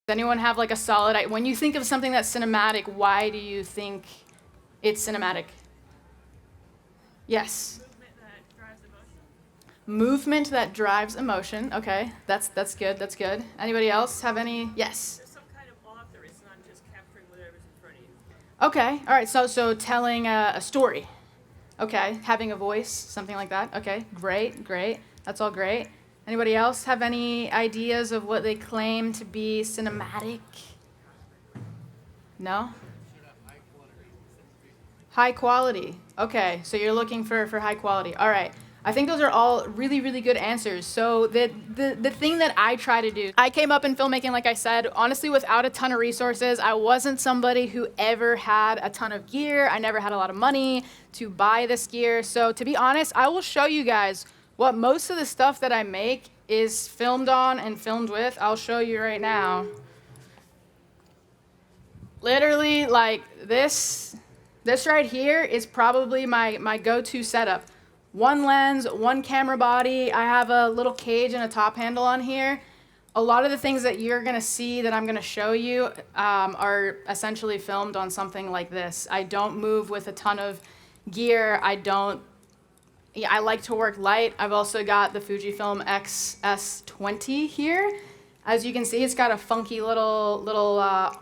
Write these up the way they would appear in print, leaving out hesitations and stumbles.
Does anyone have like a solid idea? When you think of something that's cinematic, why do you think it's cinematic? Yes. Movement that drives emotion. Okay, that's good. That's good. Anybody else have any? Yes. There's some kind of author. It's not just capturing whatever's in front of you. Okay. All right. So telling a story. Okay. Having a voice, something like that. Okay. Great. That's all great. Anybody else have any ideas of what they claim to be cinematic? No? High quality. Okay, so you're looking for high quality. All right. I think those are all really good answers. So the thing that I try to do, I came up in filmmaking, like I said, honestly, without a ton of resources. I wasn't somebody who ever had a ton of gear. I never had a lot of money to buy this gear. So to be honest, I will show you guys what most of the stuff that I make is filmed on and filmed with. I'll show you right now. Literally, like this right here is probably my go-to setup. One lens, one camera body. I have a little cage and a top handle on here. A lot of the things that you're gonna see that I'm gonna show you are essentially filmed on something like this. I don't move with a ton of gear. I like to work light. I've also got the Fujifilm XS20 here. As you can see, it's got a funky little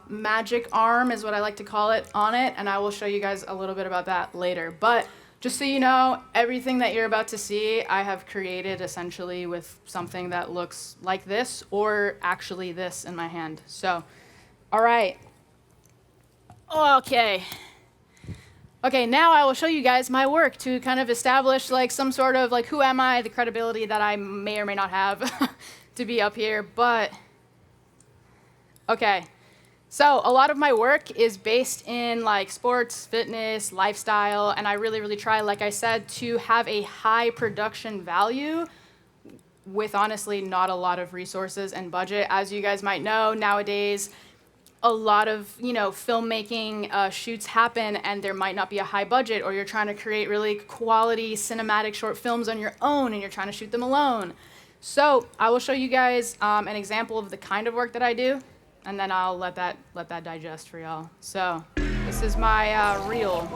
magic arm, is what I like to call it, on it, and I will show you guys a little bit about that later. But just so you know, everything that you're about to see, I have created essentially with something that looks like this, or actually this in my hand. So, all right. Okay, now I will show you guys my work to kind of establish like some sort of like who am I, the credibility that I may or may not have to be up here. But okay, so a lot of my work is based in like sports, fitness, lifestyle, and I really try, like I said, to have a high production value with honestly not a lot of resources and budget. As you guys might know, nowadays a lot of filmmaking shoots happen and there might not be a high budget, or you're trying to create really quality cinematic short films on your own and you're trying to shoot them alone. So I will show you guys an example of the kind of work that I do, and then I'll let that digest for y'all. So this is my reel.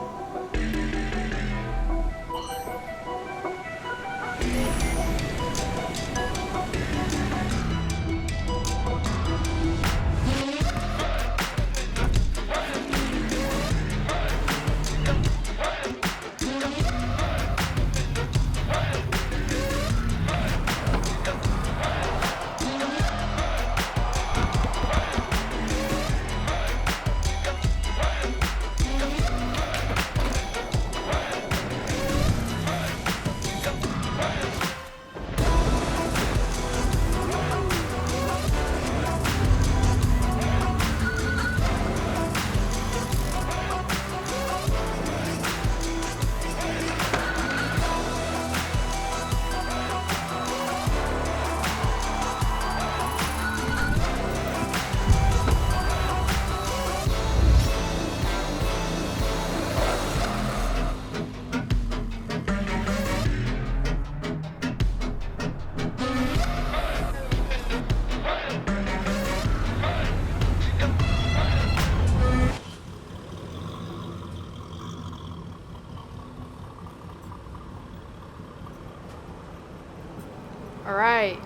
All right,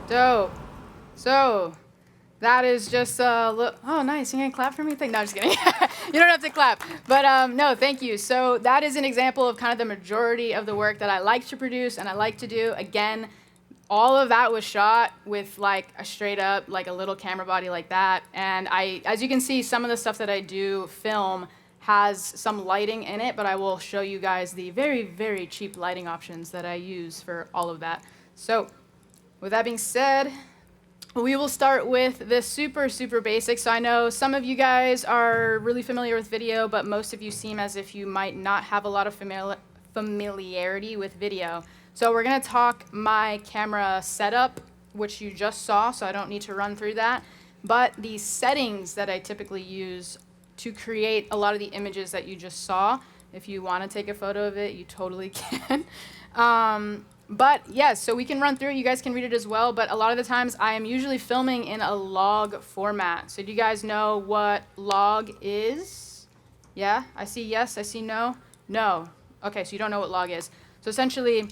dope. So that is just oh nice, you gonna clap for me? No, I'm just kidding. You don't have to clap, but no, thank you. So that is an example of kind of the majority of the work that I like to produce and I like to do. Again, all of that was shot with like a straight up, like a little camera body like that. And as you can see, some of the stuff that I do film has some lighting in it, but I will show you guys the very cheap lighting options that I use for all of that. So with that being said, we will start with the super basic. So I know some of you guys are really familiar with video, but most of you seem as if you might not have a lot of familiarity with video. So we're gonna talk my camera setup, which you just saw, so I don't need to run through that. But the settings that I typically use to create a lot of the images that you just saw, if you wanna take a photo of it, you totally can. But yes, so we can run through it. You guys can read it as well. But a lot of the times I am usually filming in a log format. So do you guys know what log is? Yeah, I see yes, I see no. No. Okay, so you don't know what log is. So essentially,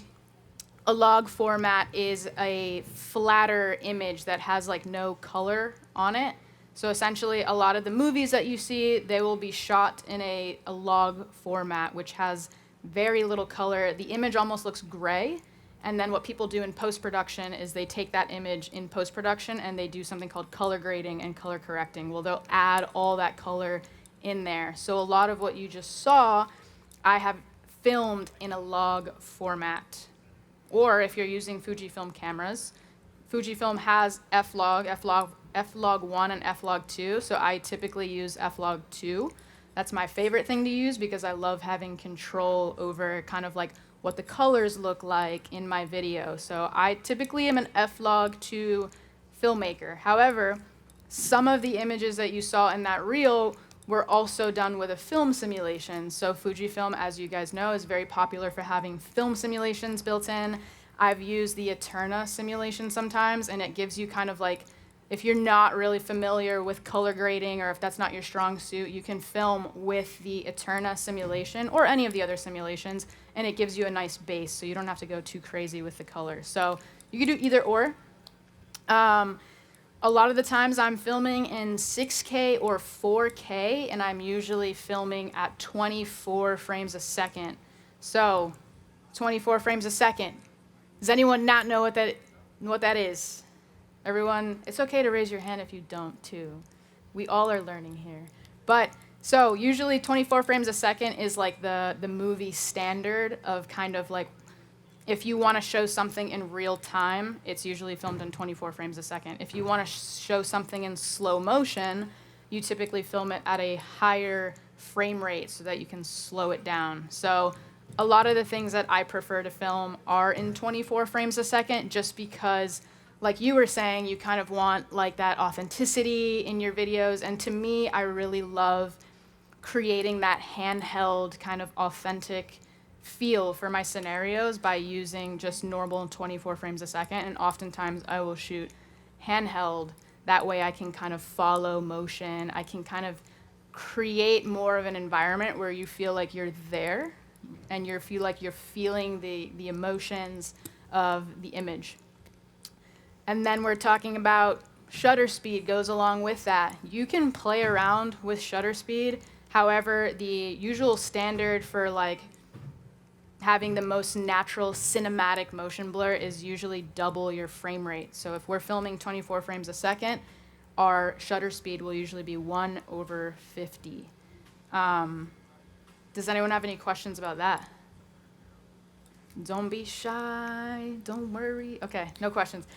a log format is a flatter image that has like no color on it. So essentially, a lot of the movies that you see, they will be shot in a log format, which has very little color. The image almost looks gray. And then what people do in post-production is they take that image in post-production and they do something called color grading and color correcting. Well, they'll add all that color in there. So a lot of what you just saw, I have filmed in a log format. Or if you're using Fujifilm cameras, Fujifilm has f-log1 and f-log2, so I typically use f-log2. That's my favorite thing to use because I love having control over kind of like what the colors look like in my video. So I typically am an f-log2 filmmaker. However, some of the images that you saw in that reel were also done with a film simulation. So Fujifilm, as you guys know, is very popular for having film simulations built in. I've used the Eterna simulation sometimes, and it gives you kind of like, if you're not really familiar with color grading or if that's not your strong suit, you can film with the Eterna simulation or any of the other simulations, and it gives you a nice base, so you don't have to go too crazy with the colors. So you can do either or. A lot of the times I'm filming in 6K or 4K, and I'm usually filming at 24 frames a second. So 24 frames a second. Does anyone not know what that is? Everyone, it's okay to raise your hand if you don't too. We all are learning here. But so usually 24 frames a second is like the movie standard of kind of like, if you want to show something in real time, it's usually filmed in 24 frames a second. If you want to show something in slow motion, you typically film it at a higher frame rate so that you can slow it down. So a lot of the things that I prefer to film are in 24 frames a second just because, like you were saying, you kind of want like that authenticity in your videos. And to me, I really love creating that handheld kind of authentic feel for my scenarios by using just normal 24 frames a second. And oftentimes I will shoot handheld. That way I can kind of follow motion. I can kind of create more of an environment where you feel like you're there and you feel like you're feeling the emotions of the image. And then we're talking about shutter speed goes along with that. You can play around with shutter speed. However, the usual standard for like having the most natural cinematic motion blur is usually double your frame rate. So if we're filming 24 frames a second, our shutter speed will usually be 1/50. Does anyone have any questions about that? Don't be shy, don't worry. Okay, no questions.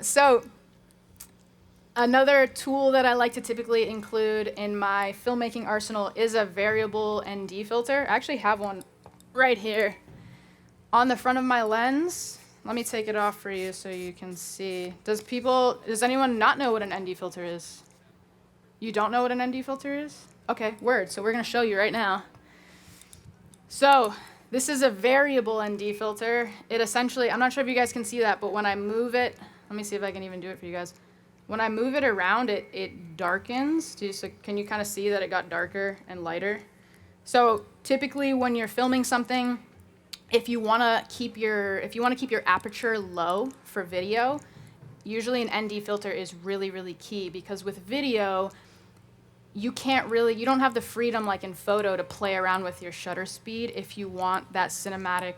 So another tool that I like to typically include in my filmmaking arsenal is a variable ND filter. I actually have one right here on the front of my lens. Let me take it off for you so you can see. Does anyone not know what an ND filter is? You don't know what an ND filter is? Okay, word. So we're going to show you right now. So this is a variable ND filter. It essentially, I'm not sure if you guys can see that, but when I move it, let me see if I can even do it for you guys. When I move it around, it darkens. So can you kind of see that it got darker and lighter? So typically when you're filming something, if you want to keep your aperture low for video, usually an ND filter is really, really key, because with video, you don't have the freedom like in photo to play around with your shutter speed if you want that cinematic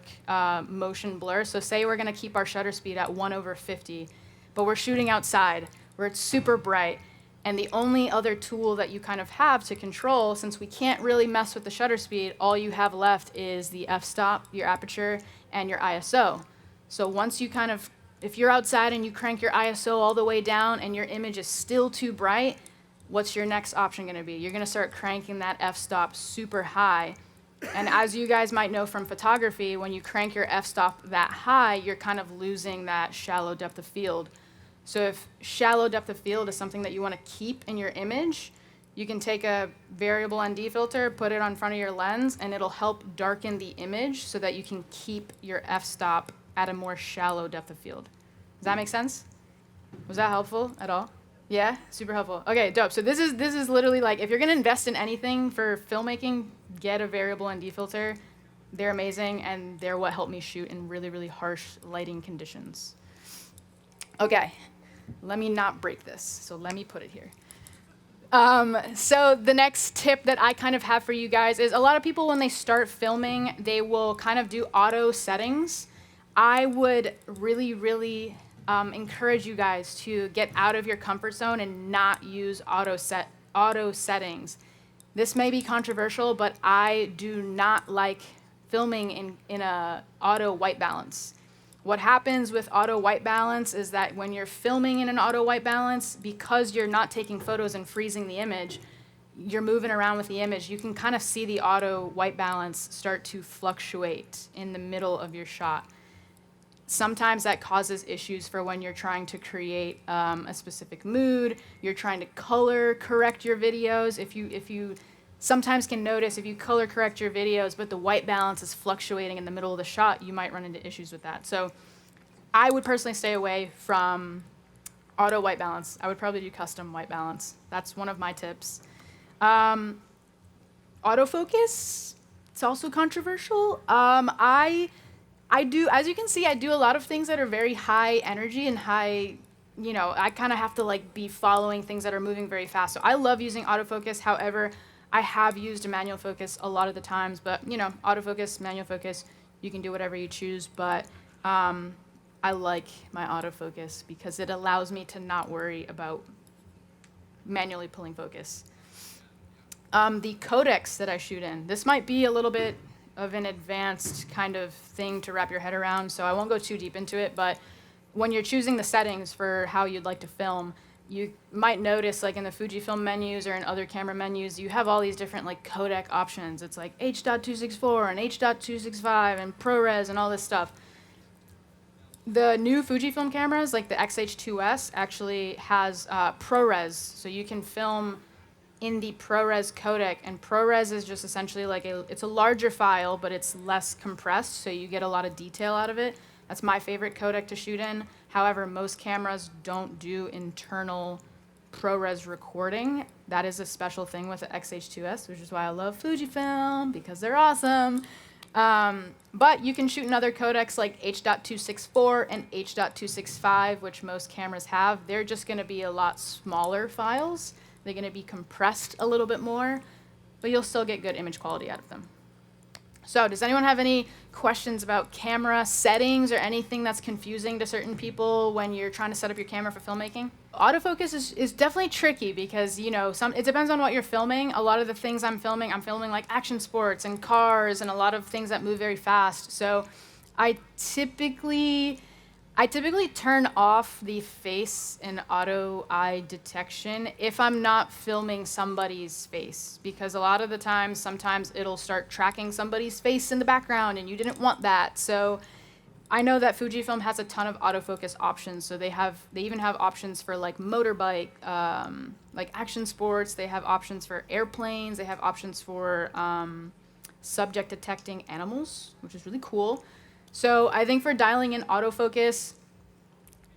motion blur. So say we're going to keep our shutter speed at 1/50, but we're shooting outside where it's super bright. And the only other tool that you kind of have to control, since we can't really mess with the shutter speed, all you have left is the f-stop, your aperture, and your ISO. So once you if you're outside and you crank your ISO all the way down and your image is still too bright, what's your next option going to be? You're going to start cranking that f-stop super high. And as you guys might know from photography, when you crank your f-stop that high, you're kind of losing that shallow depth of field. So if shallow depth of field is something that you want to keep in your image, you can take a variable ND filter, put it on front of your lens, and it'll help darken the image so that you can keep your f-stop at a more shallow depth of field. Does that make sense? Was that helpful at all? Yeah, super helpful. Okay, dope. So this is literally like, if you're gonna invest in anything for filmmaking, get a variable ND filter. They're amazing, and they're what helped me shoot in really, really harsh lighting conditions. Okay, let me not break this. So let me put it here. So the next tip that I kind of have for you guys is, a lot of people when they start filming, they will kind of do auto settings. I would really, really encourage you guys to get out of your comfort zone and not use auto settings. This may be controversial, but I do not like filming in a auto white balance. What happens with auto white balance is that when you're filming in an auto white balance, because you're not taking photos and freezing the image, you're moving around with the image, you can kind of see the auto white balance start to fluctuate in the middle of your shot. Sometimes that causes issues for when you're trying to create a specific mood, you're trying to color correct your videos. If you sometimes can notice, if you color correct your videos, but the white balance is fluctuating in the middle of the shot, you might run into issues with that. So I would personally stay away from auto white balance. I would probably do custom white balance. That's one of my tips. Autofocus, it's also controversial. I do, as you can see, I do a lot of things that are very high energy and high, I kind of have to like be following things that are moving very fast. So I love using autofocus. However, I have used a manual focus a lot of the times, but autofocus, manual focus, you can do whatever you choose. But I like my autofocus because it allows me to not worry about manually pulling focus. The codecs that I shoot in, this might be a little bit of an advanced kind of thing to wrap your head around, so I won't go too deep into it, but when you're choosing the settings for how you'd like to film, you might notice like in the Fujifilm menus or in other camera menus, you have all these different like codec options. It's like H.264 and H.265 and ProRes and all this stuff. The new Fujifilm cameras, like the XH2S, actually has ProRes, so you can film in the ProRes codec, and ProRes is just essentially like it's a larger file, but it's less compressed, so you get a lot of detail out of it. That's my favorite codec to shoot in. However, most cameras don't do internal ProRes recording. That is a special thing with the XH2S, which is why I love Fujifilm, because they're awesome. But you can shoot in other codecs like H.264 and H.265, which most cameras have. They're just going to be a lot smaller files. They're going to be compressed a little bit more, but you'll still get good image quality out of them. So does anyone have any questions about camera settings or anything that's confusing to certain people when you're trying to set up your camera for filmmaking? Autofocus is definitely tricky because, it depends on what you're filming. A lot of the things I'm filming like action sports and cars and a lot of things that move very fast. So I typically turn off the face and auto eye detection if I'm not filming somebody's face, because a lot of the times, sometimes it'll start tracking somebody's face in the background and you didn't want that. So I know that Fujifilm has a ton of autofocus options. So they even have options for like motorbike, like action sports. They have options for airplanes. They have options for subject detecting animals, which is really cool. So I think for dialing in autofocus,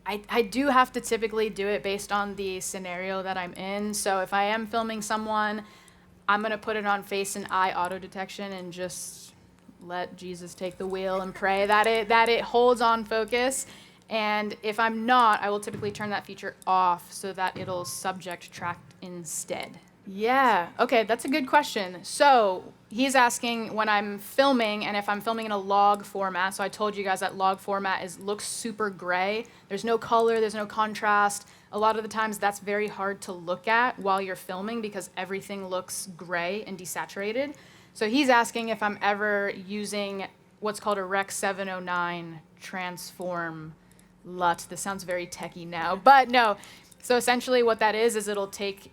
I do have to typically do it based on the scenario that I'm in. So if I am filming someone, I'm going to put it on face and eye auto detection and just let Jesus take the wheel and pray that it holds on focus. And if I'm not, I will typically turn that feature off so that it'll subject track instead. Yeah, okay, that's a good question. So he's asking when I'm filming and if I'm filming in a log format. So I told you guys that log format looks super gray. There's no color, there's no contrast. A lot of the times that's very hard to look at while you're filming because everything looks gray and desaturated. So he's asking if I'm ever using what's called a Rec 709 transform LUT. This sounds very techie now, but no. So essentially what that is it'll take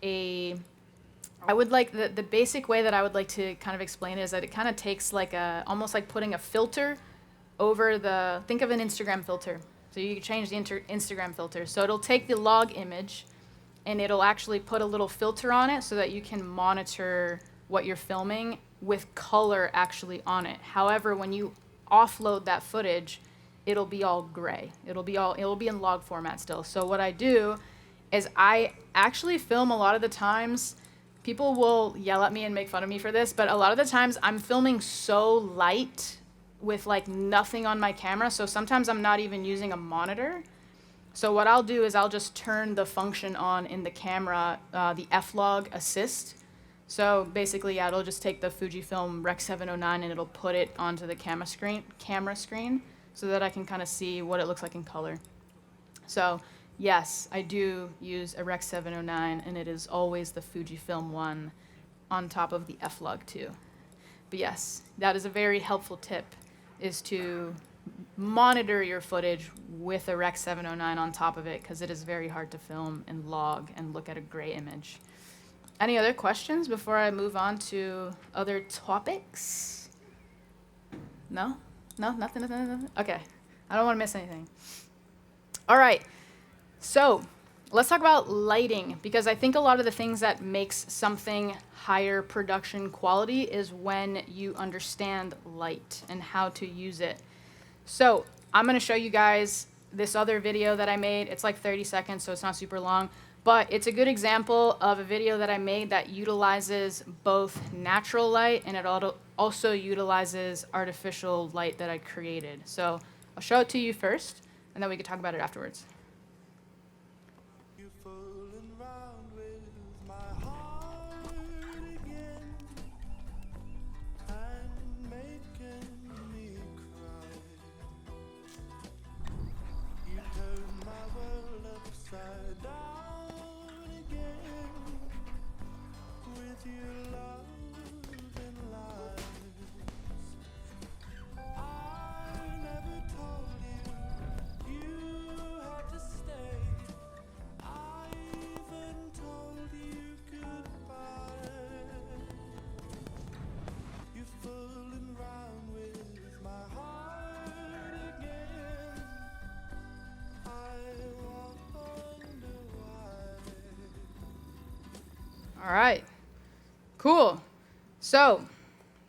I would like the basic way that I would like to kind of explain it is that it kind of takes like almost like putting a filter over think of an Instagram filter. So you can change the Instagram filter. So it'll take the log image and it'll actually put a little filter on it so that you can monitor what you're filming with color actually on it. However, when you offload that footage, it'll be all gray. It'll be in log format still. So what I do is I actually film a lot of the times. People will yell at me and make fun of me for this, but a lot of the times I'm filming so light with like nothing on my camera. So sometimes I'm not even using a monitor. So what I'll do is I'll just turn the function on in the camera, the F-Log assist. So basically, yeah, it'll just take the Fujifilm Rec 709 and it'll put it onto the camera screen so that I can kind of see what it looks like in color. So yes, I do use a Rec 709 and it is always the Fujifilm one on top of the F-Log 2. But yes, that is a very helpful tip, is to monitor your footage with a Rec 709 on top of it, because it is very hard to film and log and look at a gray image. Any other questions before I move on to other topics? No? No? Nothing? Okay. I don't want to miss anything. All right. So let's talk about lighting, because I think a lot of the things that makes something higher production quality is when you understand light and how to use it. So I'm going to show you guys this other video that I made. It's like 30 seconds, so it's not super long, but it's a good example of a video that I made that utilizes both natural light and it also utilizes artificial light that I created. So I'll show it to you first, and then we can talk about it afterwards. All right, cool. So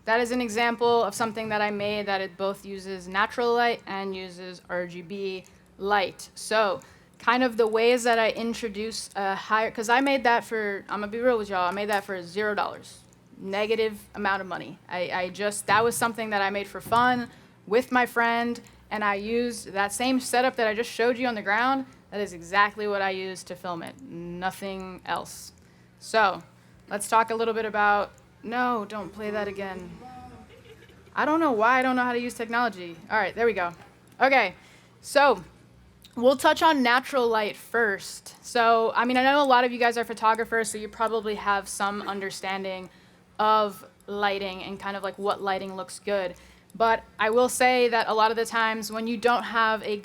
that is an example of something that I made that it both uses natural light and uses RGB light. So kind of the ways that I introduce a higher, because I made that for, I'm gonna be real with y'all, I made that for $0, negative amount of money. That was something that I made for fun with my friend, and I used that same setup that I just showed you on the ground. That is exactly what I used to film it, nothing else. So let's talk a little bit about, no, don't play that again. I don't know why I don't know how to use technology. All right, there we go. Okay, so we'll touch on natural light first. So, I mean, I know a lot of you guys are photographers, so you probably have some understanding of lighting and kind of like what lighting looks good. But I will say that a lot of the times when you don't have a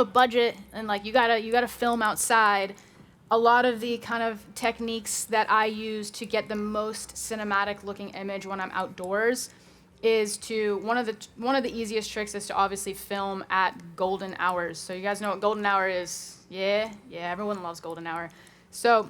budget and like you gotta film outside, a lot of the kind of techniques that I use to get the most cinematic looking image when I'm outdoors is to, one of the easiest tricks is to obviously film at golden hours. So you guys know what golden hour is? Yeah, everyone loves golden hour. So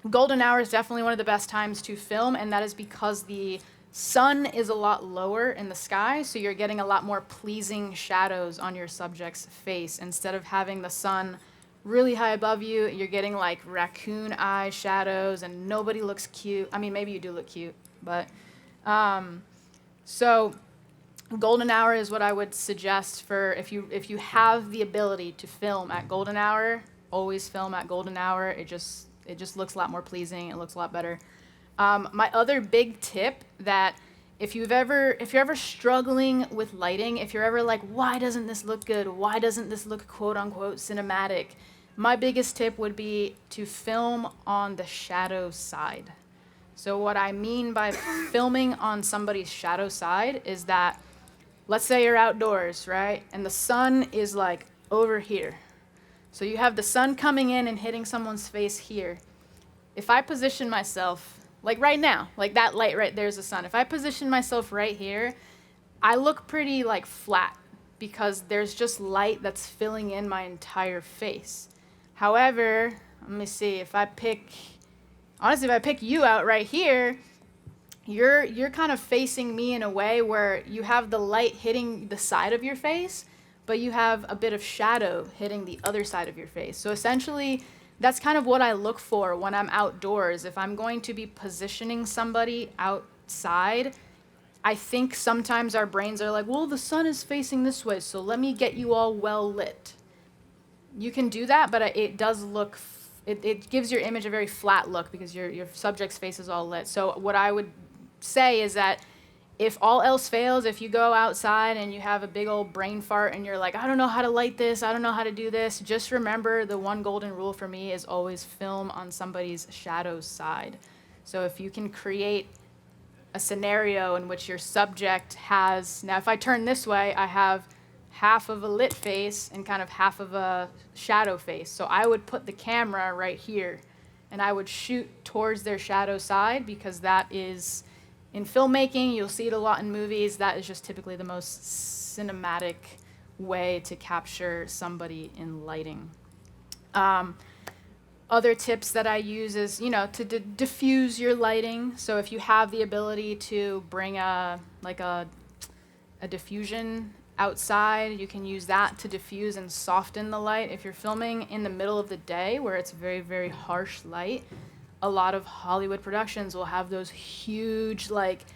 golden hour is definitely one of the best times to film, and that is because the sun is a lot lower in the sky, so you're getting a lot more pleasing shadows on your subject's face. Instead of having the sun really high above you, you're getting like raccoon eye shadows, and nobody looks cute. I mean, maybe you do look cute, but so golden hour is what I would suggest for if you have the ability to film at golden hour. Always film at golden hour. It just looks a lot more pleasing. It looks a lot better. My other big tip that if you're ever struggling with lighting, if you're ever like, why doesn't this look good? Why doesn't this look quote unquote cinematic? My biggest tip would be to film on the shadow side. So what I mean by filming on somebody's shadow side is that, let's say you're outdoors, right? And the sun is like over here. So you have the sun coming in and hitting someone's face here. If I position myself, like right now, like that light right there's the sun. If I position myself right here, I look pretty like flat because there's just light that's filling in my entire face. However, let me see, if I pick you out right here, you're kind of facing me in a way where you have the light hitting the side of your face, but you have a bit of shadow hitting the other side of your face. So essentially, that's kind of what I look for when I'm outdoors. If I'm going to be positioning somebody outside, I think sometimes our brains are like, well, the sun is facing this way, so let me get you all well lit. You can do that, but it does look, it gives your image a very flat look because your subject's face is all lit. So what I would say is that if all else fails, if you go outside and you have a big old brain fart and you're like, I don't know how to light this, I don't know how to do this, just remember the one golden rule for me is always film on somebody's shadow side. So if you can create a scenario in which your subject has, now if I turn this way, I have half of a lit face and kind of half of a shadow face. So I would put the camera right here and I would shoot towards their shadow side because that is, in filmmaking, you'll see it a lot in movies, that is just typically the most cinematic way to capture somebody in lighting. Other tips that I use is, to diffuse your lighting. So if you have the ability to bring a diffusion outside, you can use that to diffuse and soften the light. If you're filming in the middle of the day where it's very, very harsh light, a lot of Hollywood productions will have those huge like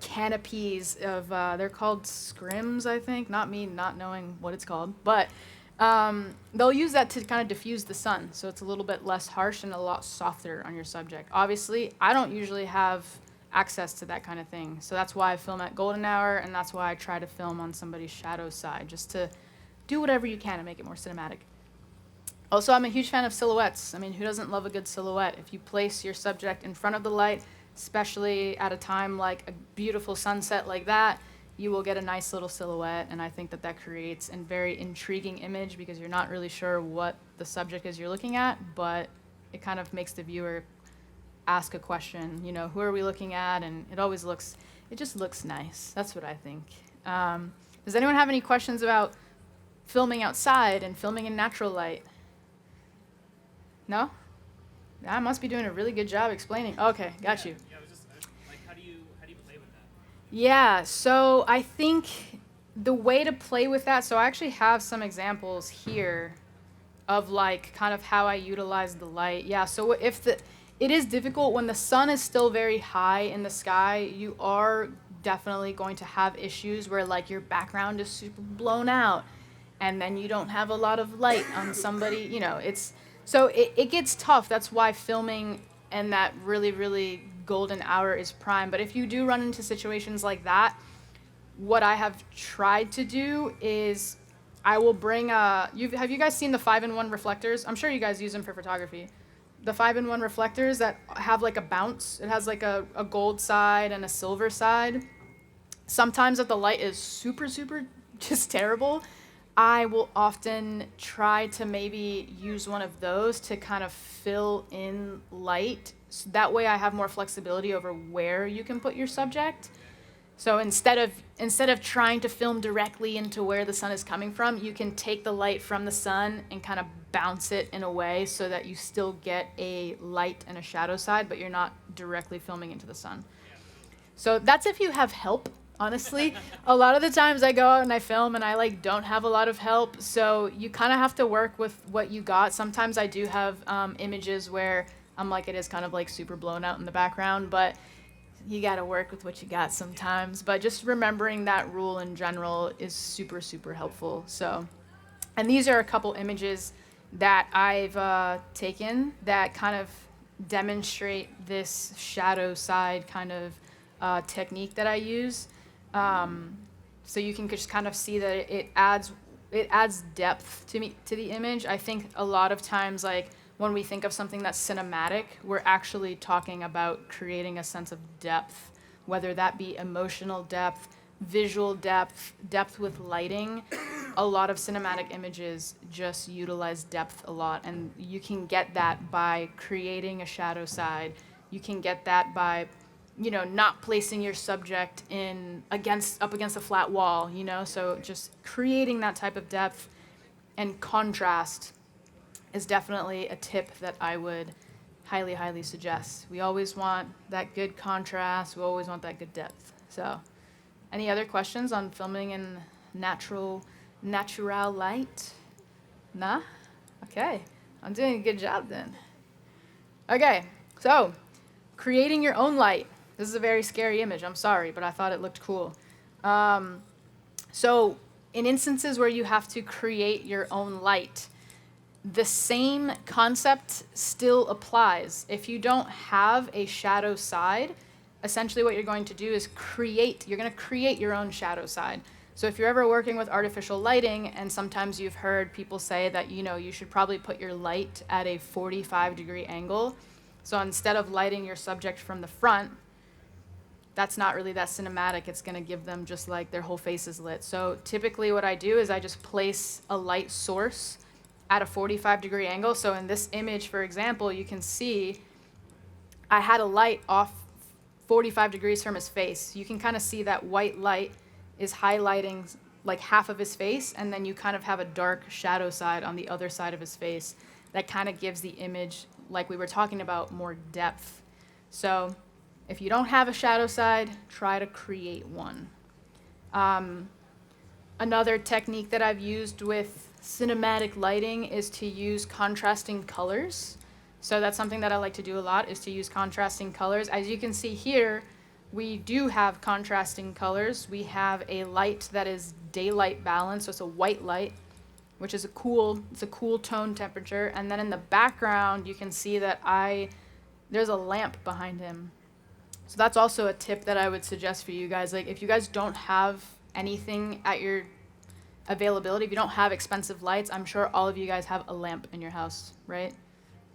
canopies of they're called scrims, I think, not me not knowing what it's called, but they'll use that to kind of diffuse the sun, so it's a little bit less harsh and a lot softer on your subject. Obviously, I don't usually have access to that kind of thing, so that's why I film at golden hour, and that's why I try to film on somebody's shadow side, just to do whatever you can to make it more cinematic. Also, I'm a huge fan of silhouettes. I mean, who doesn't love a good silhouette? If you place your subject in front of the light, especially at a time like a beautiful sunset like that, you will get a nice little silhouette, and I think that that creates a very intriguing image because you're not really sure what the subject is you're looking at, but it kind of makes the viewer ask a question, who are we looking at? And it just looks nice. That's what I think. Does anyone have any questions about filming outside and filming in natural light? No? I must be doing a really good job explaining. Okay, got you. Yeah, I was just like, how do you play with that? Yeah, so I think the way to play with that, so I actually have some examples here of kind of how I utilize the light. Yeah, so it is difficult when the sun is still very high in the sky, you are definitely going to have issues where your background is super blown out and then you don't have a lot of light on somebody, so it gets tough. That's why filming and that really, really golden hour is prime. But if you do run into situations like that, what I have tried to do is I will bring have you guys seen the 5-in-1 reflectors? I'm sure you guys use them for photography. The 5-in-1 reflectors that have a bounce. It has a gold side and a silver side. Sometimes if the light is super, super just terrible, I will often try to maybe use one of those to kind of fill in light. So that way I have more flexibility over where you can put your subject. So instead of trying to film directly into where the sun is coming from, you can take the light from the sun and kind of bounce it in a way so that you still get a light and a shadow side, but you're not directly filming into the sun. So that's if you have help. Honestly, a lot of the times I go out and I film and I don't have a lot of help, so you kind of have to work with what you got. Sometimes I do have images where it is kind of super blown out in the background, but you got to work with what you got sometimes. But just remembering that rule in general is super, super helpful. So, and these are a couple images that I've taken that kind of demonstrate this shadow side kind of technique that I use. So you can just kind of see that it adds depth to the image. I think a lot of times, when we think of something that's cinematic, we're actually talking about creating a sense of depth, whether that be emotional depth, visual depth, depth with lighting. A lot of cinematic images just utilize depth a lot, and you can get that by creating a shadow side. You can get that by not placing your subject up against a flat wall, so just creating that type of depth and contrast is definitely a tip that I would highly, highly suggest. We always want that good contrast. We always want that good depth. So any other questions on filming in natural Natural light? Nah? Okay. I'm doing a good job then. Okay, so creating your own light. This is a very scary image. I'm sorry, but I thought it looked cool. So in instances where you have to create your own light, the same concept still applies. If you don't have a shadow side, essentially what you're going to do is you're going to create your own shadow side. So if you're ever working with artificial lighting, and sometimes you've heard people say that, you should probably put your light at a 45-degree angle. So instead of lighting your subject from the front, that's not really that cinematic. It's going to give them just like their whole face is lit. So typically what I do is I just place a light source at a 45-degree angle. So in this image, for example, you can see I had a light off 45 degrees from his face. You can kind of see that white light is highlighting like half of his face, and then you kind of have a dark shadow side on the other side of his face. That kind of gives the image, like we were talking about, more depth. So if you don't have a shadow side, try to create one. Another technique that I've used with cinematic lighting is to use contrasting colors. So that's something that I like to do a lot, is to use contrasting colors. As you can see here, we do have contrasting colors. We have a light that is daylight balanced, so it's a white light, which is it's a cool tone temperature. And then in the background, you can see that there's a lamp behind him. So that's also a tip that I would suggest for you guys. Like, if you guys don't have anything at your availability, if you don't have expensive lights, I'm sure all of you guys have a lamp in your house, right?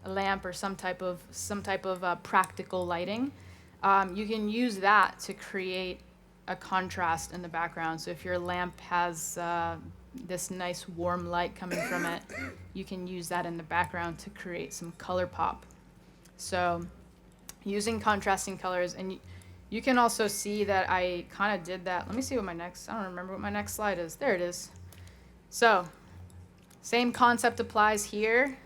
A lamp or some type of practical lighting. You can use that to create a contrast in the background. So if your lamp has this nice warm light coming from it, you can use that in the background to create some color pop. So using contrasting colors, and you can also see that I kind of did that. Let me see I don't remember what my next slide is. There it is. So same concept applies here.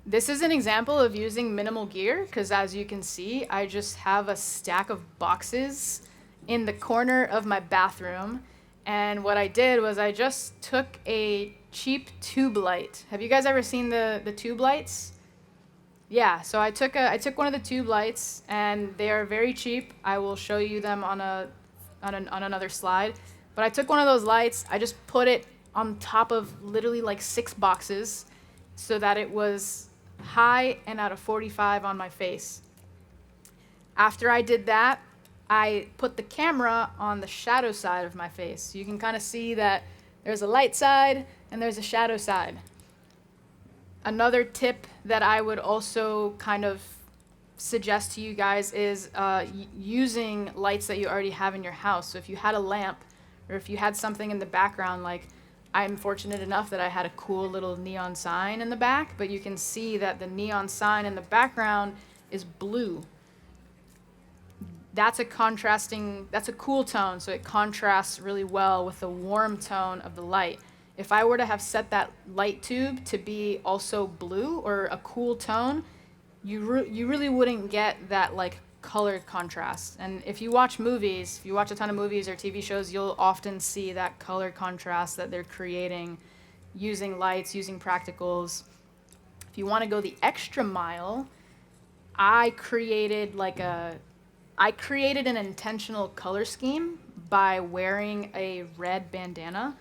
This is an example of using minimal gear, because as you can see, I just have a stack of boxes in the corner of my bathroom. And what I did was I just took a cheap tube light. Have you guys ever seen the tube lights? Yeah, so I took one of the tube lights, and they are very cheap. I will show you them on another slide. But I took one of those lights, I just put it on top of literally like 6 boxes so that it was high and at a 45 on my face. After I did that, I put the camera on the shadow side of my face. So you can kind of see that there's a light side and there's a shadow side. Another tip that I would also kind of suggest to you guys is using lights that you already have in your house. So if you had a lamp, or if you had something in the background, like I'm fortunate enough that I had a cool little neon sign in the back, but you can see that the neon sign in the background is blue. That's a cool tone, so it contrasts really well with the warm tone of the light. If I were to have set that light tube to be also blue or a cool tone, you really wouldn't get that like color contrast. And if you watch a ton of movies or TV shows, you'll often see that color contrast that they're creating using lights, using practicals. If you want to go the extra mile, I created an intentional color scheme by wearing a red bandana.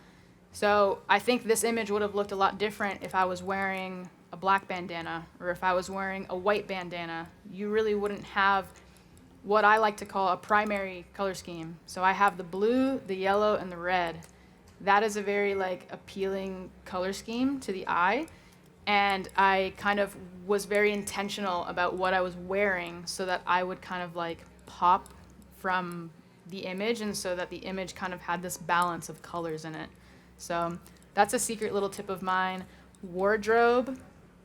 So I think this image would have looked a lot different if I was wearing a black bandana or if I was wearing a white bandana. You really wouldn't have what I like to call a primary color scheme. So I have the blue, the yellow, and the red. That is a very appealing color scheme to the eye. And I kind of was very intentional about what I was wearing so that I would kind of pop from the image, and so that the image kind of had this balance of colors in it. So that's a secret little tip of mine. Wardrobe,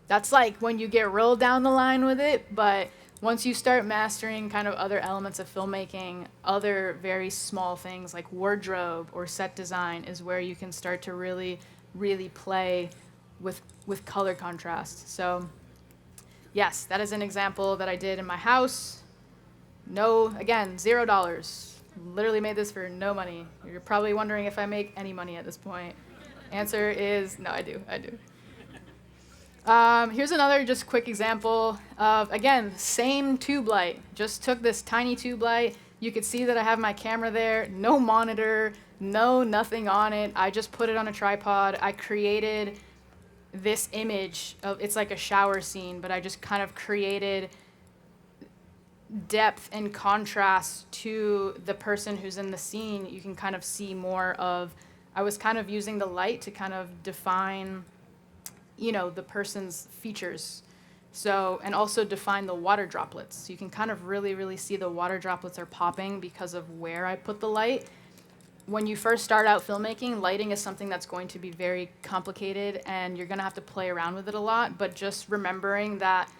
that's like when you get real down the line with it, but once you start mastering kind of other elements of filmmaking, other very small things like wardrobe or set design is where you can start to really, really play with color contrast. So yes, that is an example that I did in my house. No, again, $0. Literally made this for no money. You're probably wondering if I make any money at this point. Answer is no, I do. Here's another just quick example of, again, same tube light. Just took this tiny tube light. You could see that I have my camera there, no monitor, nothing on it. I just put it on a tripod. I created this image of, it's like a shower scene, but I just kind of created depth and contrast to the person who's in the scene. You can kind of see more of, I was kind of using the light to kind of define, the person's features. So, and also define the water droplets. So you can kind of really see the water droplets are popping because of where I put the light. When you first start out filmmaking, lighting is something that's going to be very complicated and you're gonna have to play around with it a lot, but just remembering that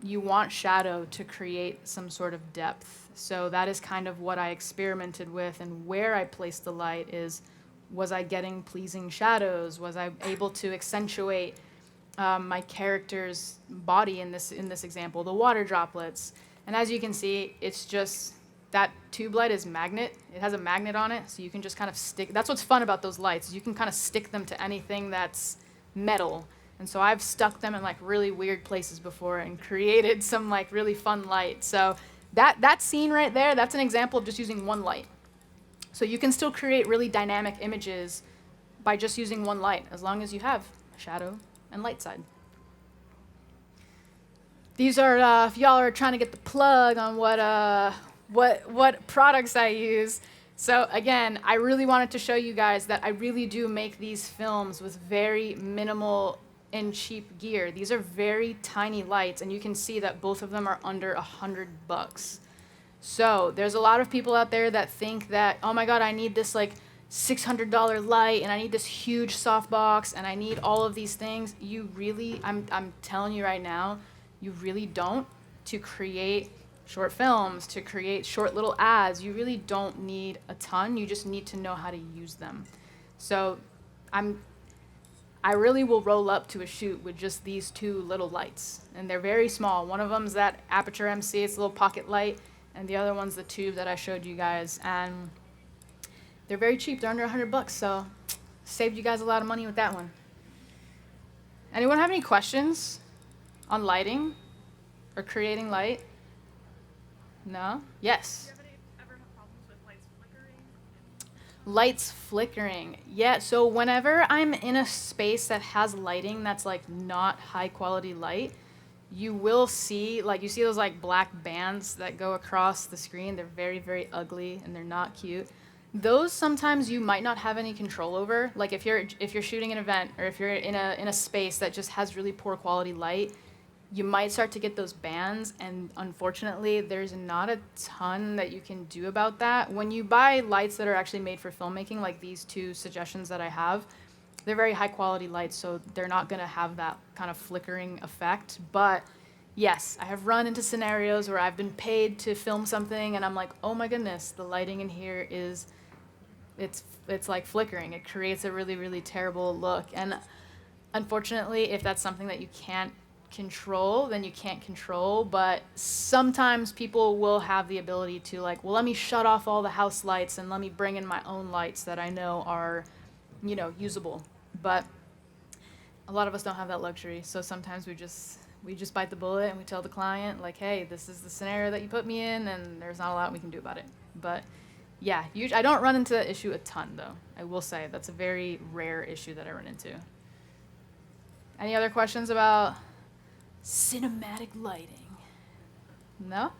you want shadow to create some sort of depth. So that is kind of what I experimented with, and where I placed the light is, was I getting pleasing shadows? Was I able to accentuate my character's body in this example, the water droplets? And as you can see, it's just, that tube light is magnet. It has a magnet on it, so you can just kind of stick. That's what's fun about those lights, is you can kind of stick them to anything that's metal. And so I've stuck them in like really weird places before and created some like really fun light. So that scene right there, that's an example of just using one light. So you can still create really dynamic images by just using one light, as long as you have shadow and light side. These are, if y'all are trying to get the plug on what products I use. So again, I really wanted to show you guys that I really do make these films with very minimal and cheap gear. These are very tiny lights, and you can see that both of them are under $100. So there's a lot of people out there that think that, oh my God, I need this like $600 light, and I need this huge softbox, and I need all of these things. You really, I'm telling you right now, you really don't. To create short films, to create short little ads, you really don't need a ton. You just need to know how to use them. So I really will roll up to a shoot with just these two little lights, and they're very small. One of them's that Aperture MC, it's a little pocket light, and the other one's the tube that I showed you guys, and they're very cheap. They're under $100, so saved you guys a lot of money with that one. Anyone have any questions on lighting or creating light? No? Yes? Do you ever have problems with lights flickering? Lights flickering. Yeah, so whenever I'm in a space that has lighting that's like not high quality light, you will see, like, you see those like black bands that go across the screen. They're very ugly and they're not cute. Those sometimes you might not have any control over. Like if you're shooting an event, or if you're in a space that just has really poor quality light, you might start to get those bands, and unfortunately there's not a ton that you can do about that. When you buy lights that are actually made for filmmaking, like these two suggestions that I have, they're very high quality lights, so they're not gonna have that kind of flickering effect. But yes, I have run into scenarios where I've been paid to film something and I'm like, oh my goodness, the lighting in here is, it's like flickering. It creates a really terrible look. And unfortunately, if that's something that you can't control, then you can't control. But sometimes people will have the ability to, like, well, let me shut off all the house lights and let me bring in my own lights that I know are, usable. But a lot of us don't have that luxury, so sometimes we just bite the bullet and we tell the client, like, hey, this is the scenario that you put me in, and there's not a lot we can do about it. But yeah, I don't run into that issue a ton, though. I will say that's a very rare issue that I run into. Any other questions about cinematic lighting? No?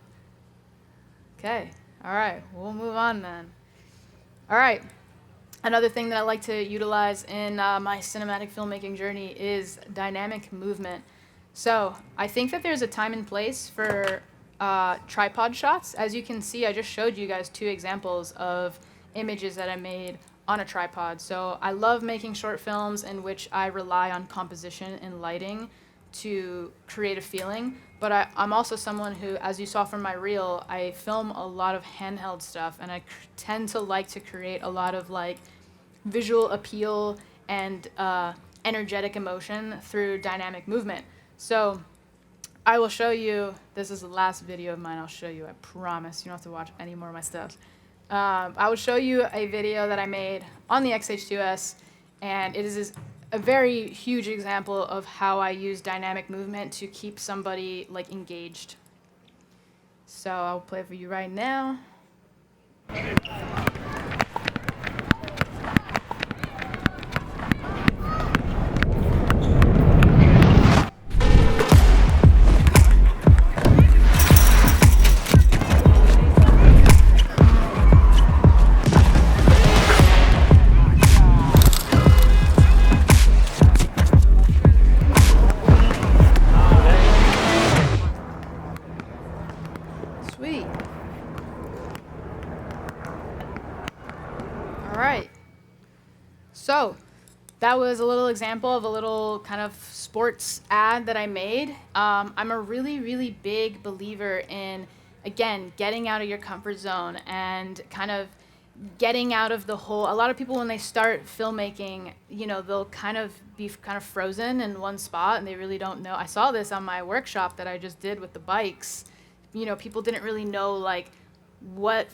Okay. All right. We'll move on then. All right. Another thing that I like to utilize in my cinematic filmmaking journey is dynamic movement. So I think that there's a time and place for tripod shots. As you can see, I just showed you guys two examples of images that I made on a tripod. So I love making short films in which I rely on composition and lighting to create a feeling. But I'm also someone who, as you saw from my reel, I film a lot of handheld stuff, and I tend to like to create a lot of like visual appeal and energetic emotion through dynamic movement. So I will show you, this is the last video of mine I'll show you, I promise. You don't have to watch any more of my stuff. I will show you a video that I made on the X-H2S, and it is a very huge example of how I use dynamic movement to keep somebody like engaged. So I'll play it for you right now. Sweet. All right. So that was a little example of a little kind of sports ad that I made. I'm a really, really big believer in, again, getting out of your comfort zone and kind of getting out of the whole. A lot of people, when they start filmmaking, you know, they'll kind of be kind of frozen in one spot and they really don't know. I saw this on my workshop that I just did with the bikes. You know, people didn't really know like what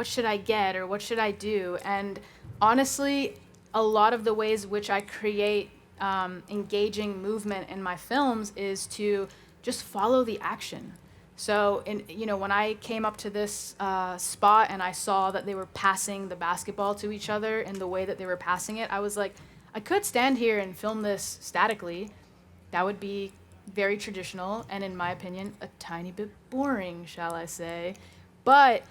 should I get or what should I do. And honestly, a lot of the ways which I create engaging movement in my films is to just follow the action. So, when I came up to this spot and I saw that they were passing the basketball to each other in the way that they were passing it, I was like, I could stand here and film this statically. That would be very traditional and, in my opinion, a tiny bit boring, shall I say. But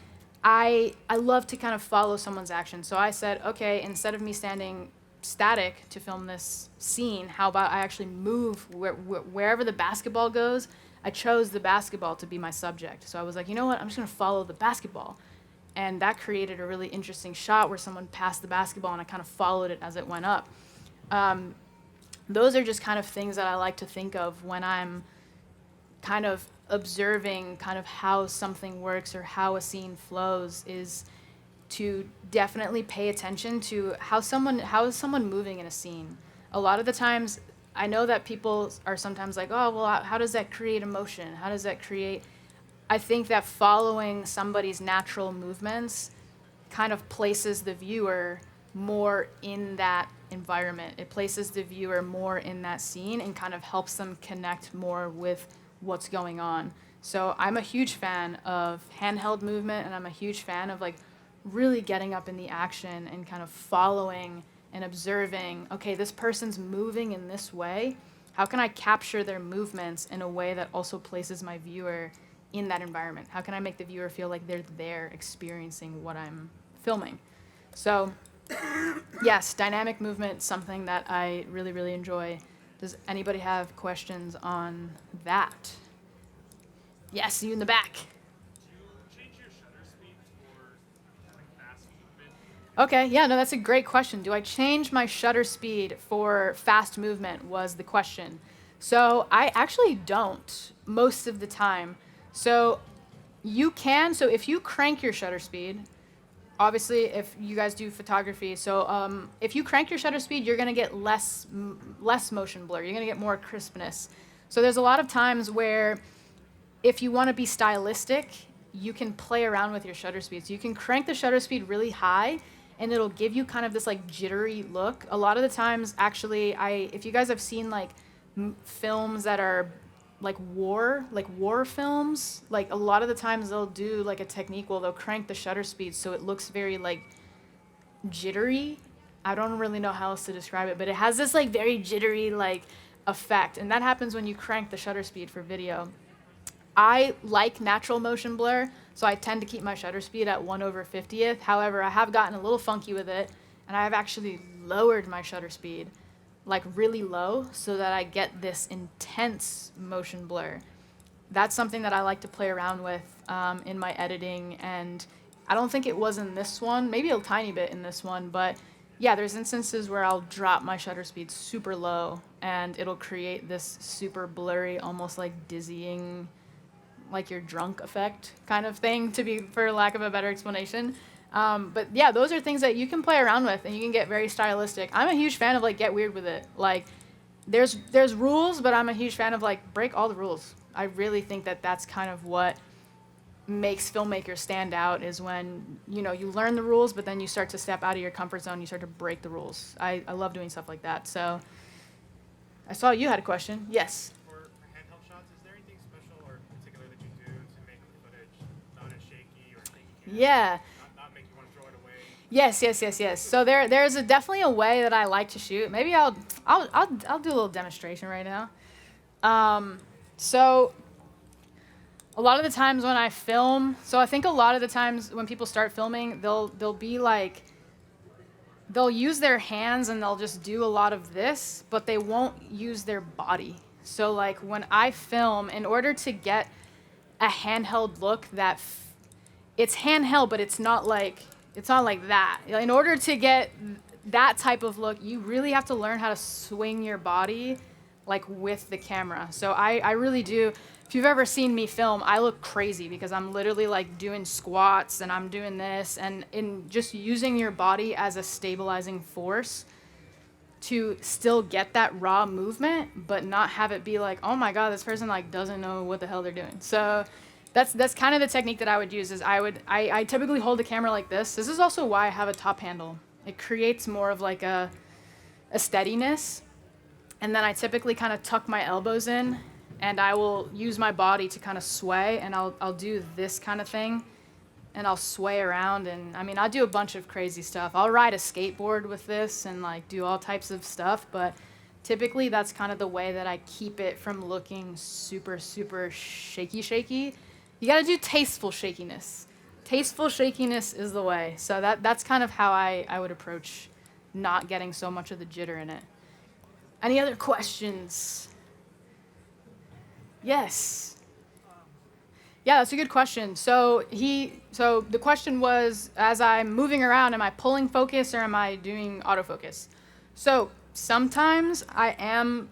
I love to kind of follow someone's action. So I said, okay, instead of me standing static to film this scene, how about I actually move wherever the basketball goes. I chose the basketball to be my subject. So I was like, you know what, I'm just gonna follow the basketball. And that created a really interesting shot where someone passed the basketball and I kind of followed it as it went up. Those are just kind of things that I like to think of when I'm kind of observing kind of how something works or how a scene flows, is to definitely pay attention to how is someone moving in a scene. A lot of the times, I know that people are sometimes like, oh, well, how does that create emotion? How does that create... I think that following somebody's natural movements kind of places the viewer more in that environment. It places the viewer more in that scene and kind of helps them connect more with what's going on. So I'm a huge fan of handheld movement, and I'm a huge fan of like really getting up in the action and kind of following and observing, okay, this person's moving in this way. How can I capture their movements in a way that also places my viewer in that environment? How can I make the viewer feel like they're there experiencing what I'm filming? So yes, dynamic movement, something that I really, really enjoy. Does anybody have questions on that? Yes, you in the back. Okay, yeah, no, that's a great question. Do I change my shutter speed for fast movement was the question. So I actually don't most of the time. So you can, so if you crank your shutter speed, obviously if you guys do photography, so if you crank your shutter speed, you're gonna get less motion blur. You're gonna get more crispness. So there's a lot of times where if you wanna be stylistic, you can play around with your shutter speed. So you can crank the shutter speed really high and it'll give you kind of this like jittery look. A lot of the times, actually, if you guys have seen like films that are like war films, like a lot of the times they'll do like a technique where they'll crank the shutter speed so it looks very like jittery. I don't really know how else to describe it, but it has this like very jittery like effect, and that happens when you crank the shutter speed for video. I like natural motion blur, so I tend to keep my shutter speed at 1/50th. However, I have gotten a little funky with it, and I have actually lowered my shutter speed, like really low, so that I get this intense motion blur. That's something that I like to play around with in my editing, and I don't think it was in this one, maybe a tiny bit in this one, but yeah, there's instances where I'll drop my shutter speed super low, and it'll create this super blurry, almost like dizzying, like you're drunk effect kind of thing, for lack of a better explanation. But yeah, those are things that you can play around with and you can get very stylistic. I'm a huge fan of like get weird with it. Like there's rules, but I'm a huge fan of like break all the rules. I really think that that's kind of what makes filmmakers stand out is when, you know, you learn the rules, but then you start to step out of your comfort zone, you start to break the rules. I love doing stuff like that. So I saw you had a question. Yes. For handheld shots, is there anything special or particular that you do to make the footage not as shaky or shaky cam? Yeah. Not make you want to throw it away? Yes. So there's definitely a way that I like to shoot. Maybe I'll do a little demonstration right now. So a lot of the times when I film, so I think a lot of the times when people start filming, they'll be like, they'll use their hands and they'll just do a lot of this, but they won't use their body. So like when I film, in order to get a handheld look that it's handheld, but it's not like that. In order to get that type of look, you really have to learn how to swing your body like with the camera. So I really do. If you've ever seen me film, I look crazy because I'm literally like doing squats and I'm doing this, and in just using your body as a stabilizing force to still get that raw movement, but not have it be like, oh my God, this person like doesn't know what the hell they're doing. So that's kind of the technique that I would use. Is I typically hold the camera like this. This is also why I have a top handle. It creates more of like a steadiness. And then I typically kind of tuck my elbows in, and I will use my body to kind of sway, and I'll do this kind of thing, and I'll sway around, and I mean, I'll do a bunch of crazy stuff. I'll ride a skateboard with this and like do all types of stuff, but typically that's kind of the way that I keep it from looking super, super shaky. You gotta do tasteful shakiness. Tasteful shakiness is the way. So that's kind of how I would approach not getting so much of the jitter in it. Any other questions? Yes. Yeah, that's a good question. So the question was, as I'm moving around, am I pulling focus or am I doing autofocus? So sometimes I am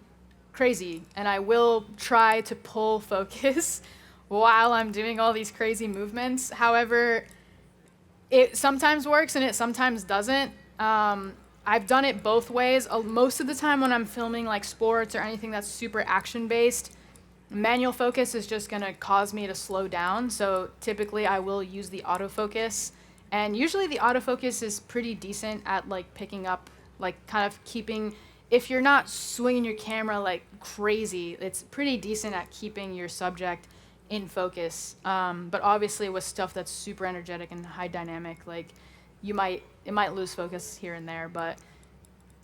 crazy and I will try to pull focus while I'm doing all these crazy movements. However, it sometimes works and it sometimes doesn't. I've done it both ways. Most of the time when I'm filming like sports or anything that's super action-based, manual focus is just gonna cause me to slow down. So typically I will use the autofocus. And usually the autofocus is pretty decent at like picking up, like kind of keeping, if you're not swinging your camera like crazy, it's pretty decent at keeping your subject in focus. But obviously with stuff that's super energetic and high dynamic, like it might lose focus here and there, but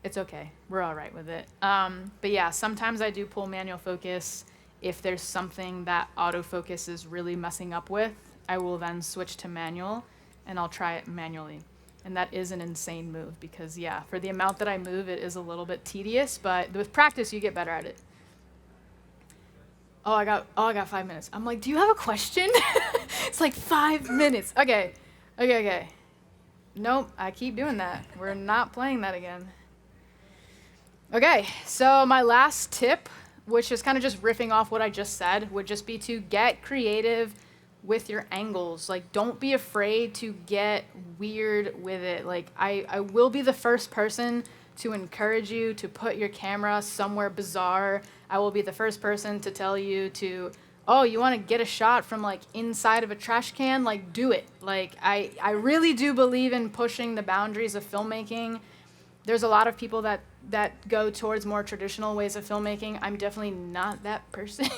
it's okay. We're all right with it. But yeah, sometimes I do pull manual focus. If there's something that autofocus is really messing up with, I will then switch to manual and I'll try it manually. And that is an insane move because yeah, for the amount that I move, it is a little bit tedious, but with practice, you get better at it. Oh, I got 5 minutes. I'm like, do you have a question? It's like 5 minutes. Okay. Nope, I keep doing that. We're not playing that again. Okay, so my last tip, which is kind of just riffing off what I just said, would just be to get creative with your angles. Like, don't be afraid to get weird with it. Like, I will be the first person to encourage you to put your camera somewhere bizarre. I will be the first person to tell you to, oh, you want to get a shot from like inside of a trash can? Like, do it. Like, I really do believe in pushing the boundaries of filmmaking. There's a lot of people that go towards more traditional ways of filmmaking. I'm definitely not that person.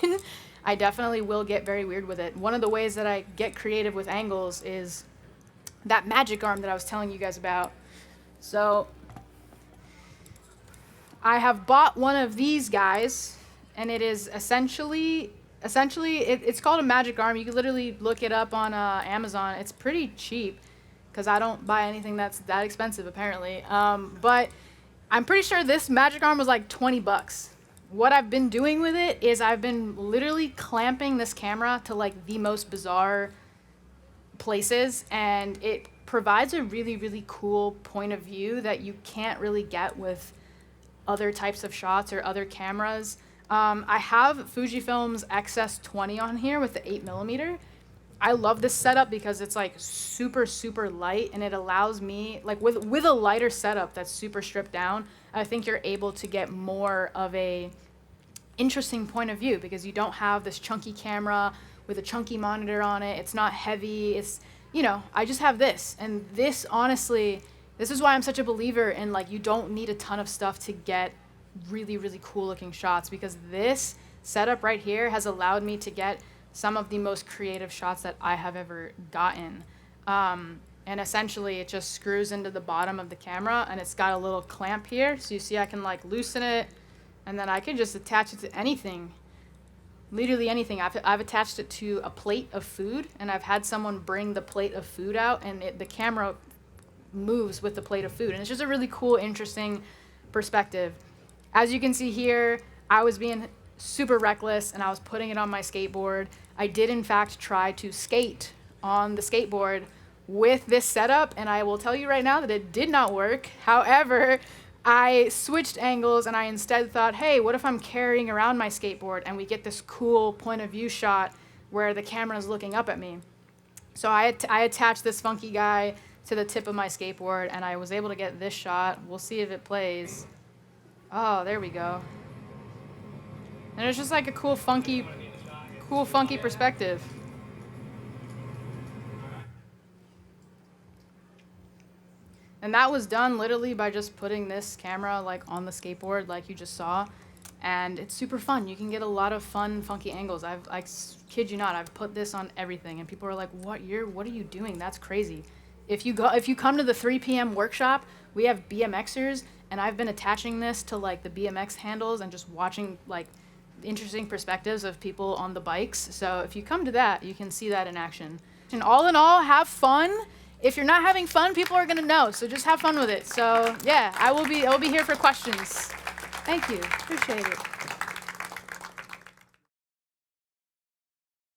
I definitely will get very weird with it. One of the ways that I get creative with angles is that magic arm that I was telling you guys about. So I have bought one of these guys, and it is essentially it's called a magic arm. You can literally look it up on Amazon. It's pretty cheap because I don't buy anything that's that expensive apparently. But I'm pretty sure this magic arm was like $20. What I've been doing with it is I've been literally clamping this camera to like the most bizarre places, and it provides a really, really cool point of view that you can't really get with other types of shots or other cameras. I have Fujifilm's XS20 on here with the 8mm. I love this setup because it's like super, super light, and it allows me, like with a lighter setup that's super stripped down, I think you're able to get more of a interesting point of view because you don't have this chunky camera with a chunky monitor on it. It's not heavy. It's, you know, I just have this. And this, honestly, this is why I'm such a believer in, like, you don't need a ton of stuff to get really, really cool looking shots, because this setup right here has allowed me to get some of the most creative shots that I have ever gotten. And essentially it just screws into the bottom of the camera, and it's got a little clamp here. So you see I can like loosen it, and then I can just attach it to anything. Literally anything. I've attached it to a plate of food, and I've had someone bring the plate of food out, and the camera moves with the plate of food. And it's just a really cool, interesting perspective. As you can see here, I was being super reckless, and I was putting it on my skateboard. I did in fact try to skate on the skateboard with this setup, and I will tell you right now that it did not work. However, I switched angles, and I instead thought, hey, what if I'm carrying around my skateboard and we get this cool point of view shot where the camera is looking up at me? So I attached this funky guy to the tip of my skateboard, and I was able to get this shot. We'll see if it plays. Oh, there we go. And it's just like a cool funky perspective. And that was done literally by just putting this camera like on the skateboard like you just saw. And it's super fun. You can get a lot of fun, funky angles. I kid you not, I've put this on everything, and people are like, what are you doing? That's crazy. If you come to the 3 p.m. workshop, we have BMXers, and I've been attaching this to like the BMX handles and just watching like interesting perspectives of people on the bikes. So if you come to that, you can see that in action. And all in all, have fun. If you're not having fun, people are gonna know. So just have fun with it. So yeah, I will be here for questions. Thank you. Appreciate it.